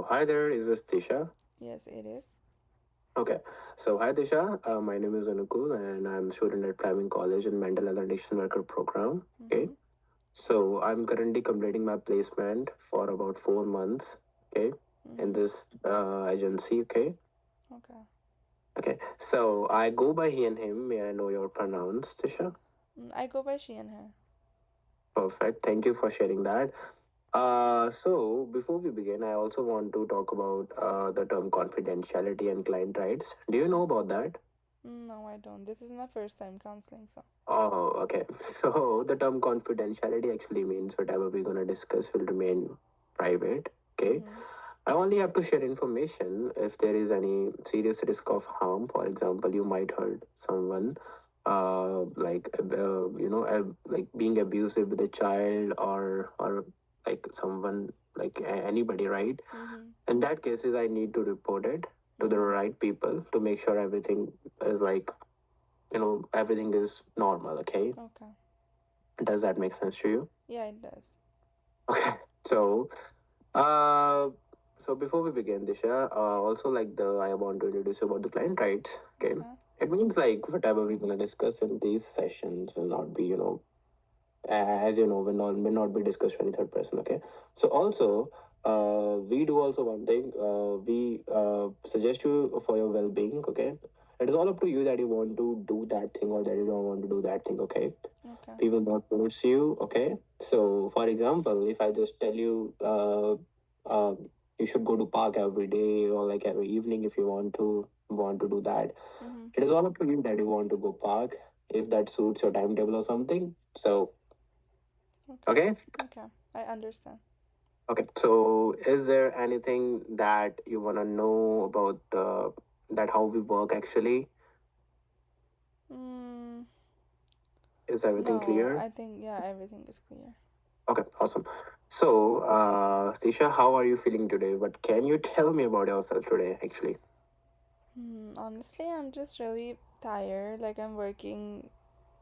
Hi there, is this Tisha? Yes, it is. Okay, so hi Tisha, my name is Anukul and I'm student at Priming College in Mental Health Addiction Worker Program. Okay, Mm-hmm. so I'm currently completing my placement for about 4 months. Okay, in Mm-hmm. this agency. Okay, Okay. okay, so I go by he and him. May I know your pronouns, Tisha? I go by she and her. Perfect. Thank you for sharing that. So before we begin, I also want to talk about the term confidentiality and client rights. Do you know about that? No, I don't. This is my first time counseling, so. Oh, okay. So the term confidentiality actually means whatever we're gonna discuss will remain private. Okay. Mm-hmm. I only have to share information if there is any serious risk of harm. For example, you might hurt someone, like being abusive with a child or like someone like anybody, right? Mm-hmm. In that cases, I need to report it to the Mm-hmm. right people to make sure everything is like everything is normal. Okay, Okay. does that make sense to you? Yeah, it does. Okay, so uh so before we begin, Disha, also like the I want to introduce you about the client rights. Okay, Okay. it means like whatever we're gonna discuss in these sessions will not be as you know will not be discussed for any third person. Okay, so also we do also one thing, we suggest you for your well-being. Okay, it is all up to you that you want to do that thing or that you don't want to do that thing. Okay, Okay. we will not force you. Okay, so for example, if I just tell you uh, you should go to park every day or like every evening if you want to do that, Mm-hmm. it is all up to you that you want to go park if that suits your timetable or something. So Okay. okay. Okay. I understand. Okay, so is there anything that you want to know about the that how we work actually? Mm, Is everything no, clear? I think, yeah, everything is clear. Okay, awesome. So, Tisha, how are you feeling today? What can you tell me about yourself today, actually? Honestly, I'm just really tired. Like, I'm working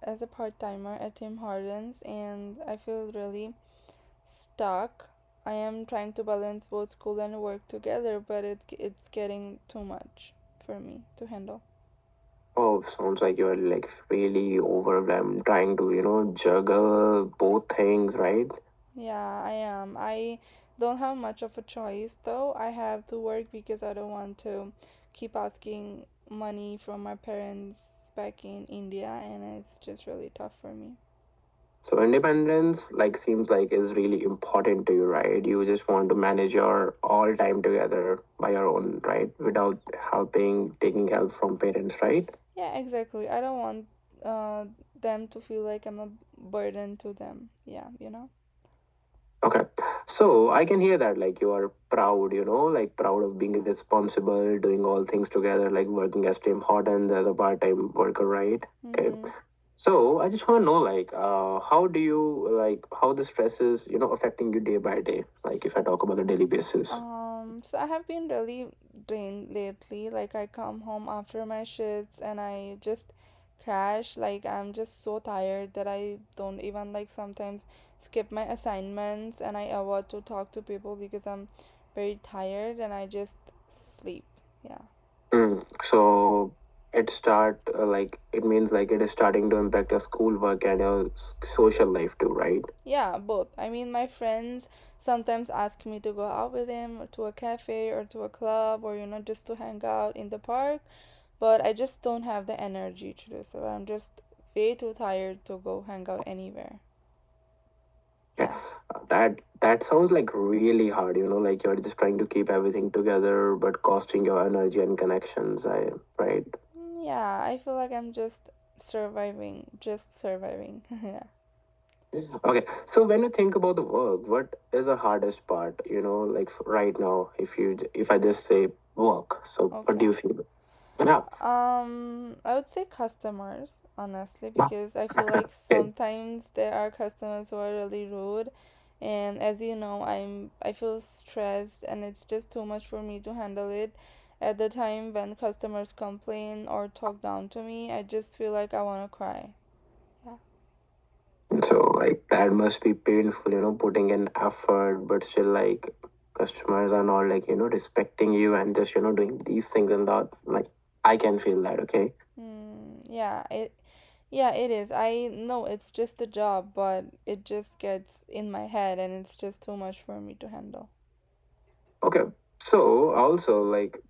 as a part timer at Tim Hortons, and I feel really stuck. I am trying to balance both school and work together, but it's getting too much for me to handle. Oh, sounds like you're like really overwhelmed, trying to, juggle both things, right? Yeah, I am. I don't have much of a choice though. I have to work because I don't want to keep asking money from my parents back in India, and it's just really tough for me. So independence like seems like is really important to you, right? You just want to manage your all time together by your own, right? Without taking help from parents, right? Yeah, exactly. I don't want uh them to feel like I'm a burden to them. Yeah, you know? Okay. So I can hear that like you are proud, like proud of being responsible, doing all things together, like working as Tim Hortons as a part-time worker, right? Okay. Mm-hmm. So I just want to know like how do you like how the stress is, affecting you day by day, like if I talk about a daily basis. So I have been really drained lately. Like I come home after my shifts and I just crash. Like I'm just so tired that I don't even like sometimes skip my assignments and I avoid to talk to people because I'm very tired and I just sleep. Yeah. So it means like it is starting to impact your schoolwork and your social life too, right? Yeah, both. I mean, my friends sometimes ask me to go out with them or to a cafe or to a club or, just to hang out in the park, but I just don't have the energy to do so. I'm just way too tired to go hang out anywhere. Okay. Yeah. That sounds like really hard, like you're just trying to keep everything together but costing your energy and connections, right? Yeah, I feel like I'm just surviving. Yeah. Okay. So when you think about the work, what is the hardest part, like right now, if I just say work, so what do Okay. you feel? Yeah. I would say customers, honestly, because I feel like Okay. sometimes there are customers who are really rude, and as you know, I feel stressed, and it's just too much for me to handle it. At the time when customers complain or talk down to me, I just feel like I want to cry. Yeah. So like that must be painful, putting in effort, but still like customers are not like, respecting you and just, doing these things and that, like, I can feel that, okay? Yeah, it is. I know it's just a job, but it just gets in my head and it's just too much for me to handle. Okay. So also like,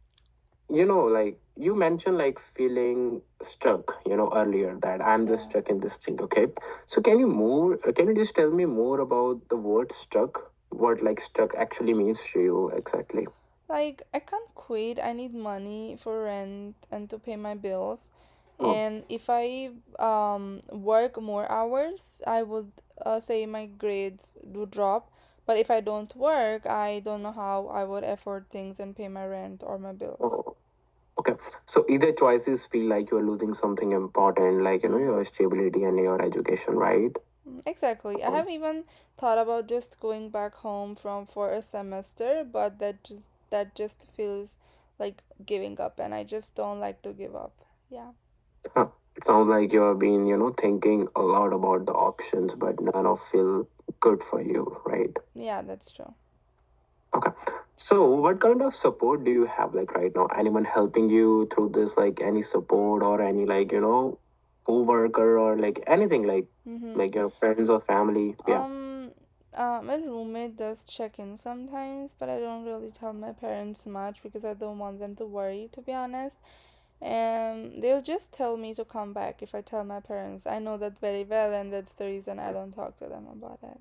like you mentioned like feeling stuck, earlier that I'm just Yeah. stuck in this thing, okay? So can you just tell me more about the word stuck? What like stuck actually means to you exactly? Like, I can't quit. I need money for rent and to pay my bills. Oh, And if I work more hours, I would say my grades do drop. But if I don't work, I don't know how I would afford things and pay my rent or my bills. oh, okay. So either choices feel like you're losing something important, like, Mm. your stability and your education, right? Exactly. I have even thought about just going back home from for a semester, but that just feels like giving up, and I just don't like to give up. Yeah. Huh. It sounds like you have been, thinking a lot about the options, but none of feel good for you, right? Yeah, that's true. Okay. So, what kind of support do you have like right now? Anyone helping you through this? Like any support or any like co-worker or like anything Mm-hmm. like your friends or family? Yeah. Um, my roommate does check in sometimes, but I don't really tell my parents much because I don't want them to worry, to be honest. And they'll just tell me to come back if I tell my parents. I know that very well, and that's the reason I don't talk to them about it.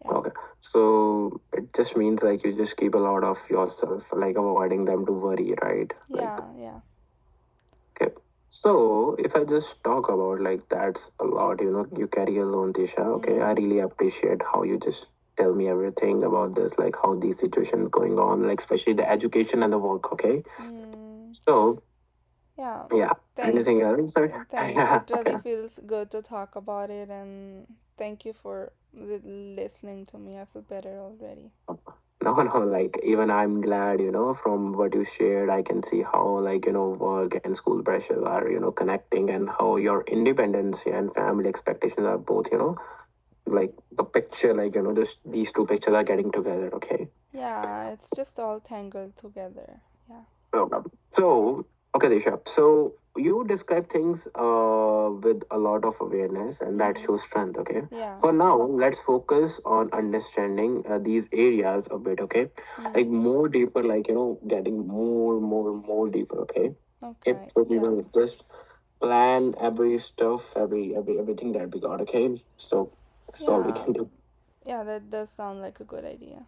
Yeah. Okay. So it just means like you just keep a lot of yourself, like avoiding them to worry, right? Like Yeah, yeah. okay. So if I just talk about like that's a lot, you carry alone, Tisha. Okay. I Mm-hmm. really appreciate how you just tell me everything about this, like how these situations going on, like especially the education and the work. Okay. Mm. So Yeah. yeah. Anything Thanks. else? Sir? Thanks. Yeah. It Okay. really feels good to talk about it, and thank you for listening to me. I feel better already. No, no, like even I'm glad, from what you shared, I can see how like, work and school pressures are, connecting and how your independence and family expectations are both, like the picture, like, just these two pictures are getting together, okay? Yeah, it's just all tangled together. Yeah. Okay. So, okay, Disha. So you describe things with a lot of awareness, and that Mm-hmm. shows strength. Okay. Yeah. For now, let's focus on understanding these areas a bit. Okay, like Mm. more deeper, like getting more deeper. Okay. Okay. Okay. So we Yeah. will just plan every stuff, everything that we got. Okay. So that's all we Yeah. can do. Yeah, that does sound like a good idea.